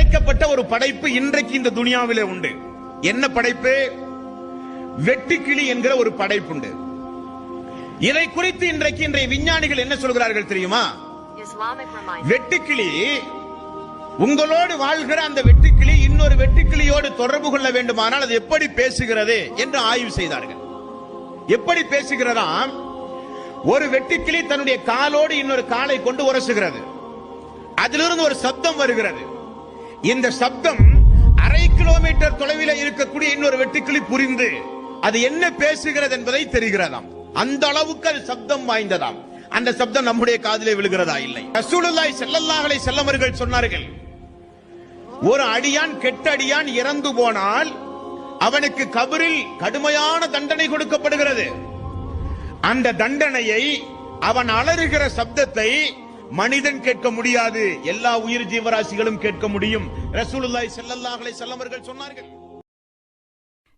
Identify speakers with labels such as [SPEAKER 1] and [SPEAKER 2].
[SPEAKER 1] படைக்கப்பட்ட ஒரு படைப்பு இன்றைக்கு இந்த துனியாவிலே உண்டு. என்ன படைப்பு? வெட்டுக்கிளி என்கிற ஒரு படைப்பு உண்டு. இதை குறித்து இன்றைய விஞ்ஞானிகள் என்ன சொல்கிறார்கள் தெரியுமா? வெட்டுக்கிளி, உங்களோடு வாழ்கிற அந்த வெட்டுக்கிளி இன்னொரு வெட்டுக்கிளியோடு தொடர்பு கொள்ள வேண்டுமானால் அது எப்படி பேசுகிறது என்று ஆய்வு செய்தார்கள். எப்படி பேசுகிறதாம்? ஒரு வெட்டுக்கிளி தன்னுடைய காலோடு இன்னொரு காலை கொண்டு உரசுகிறது. அதிலிருந்து ஒரு சப்தம் வருகிறது. இந்த சப்தம் 1/2 கிலோமீட்டர் தொலைவில் இருக்கக்கூடிய இன்னொரு வெட்டுக்கிளி புரிந்து அது என்ன பேசுகிறது என்பதை தெரிகிறதாம். அந்த அளவுக்கு அது சப்தம் வாய்ந்ததாம். அந்த சப்தம் நம்முடைய காதிலே விழுகிறதா? இல்லை. ரசூலுல்லாஹி ஸல்லல்லாஹு அலைஹி வஸல்லம் அவர்கள் சொன்னார்கள், ஒரு அடியான், கெட்ட அடியான் இறந்து போனால் அவனுக்கு கபரில் கடுமையான தண்டனை கொடுக்கப்படுகிறது. அந்த தண்டனையை, அவன் அலறுகிற சப்தத்தை மனிதன் கேட்க முடியாது, எல்லா உயிர் ஜீவராசிகளும் கேட்க முடியும். ரசூலுல்லாஹி ஸல்லல்லாஹு அலைஹி வஸல்லம் அவர்கள் சொன்னார்கள்.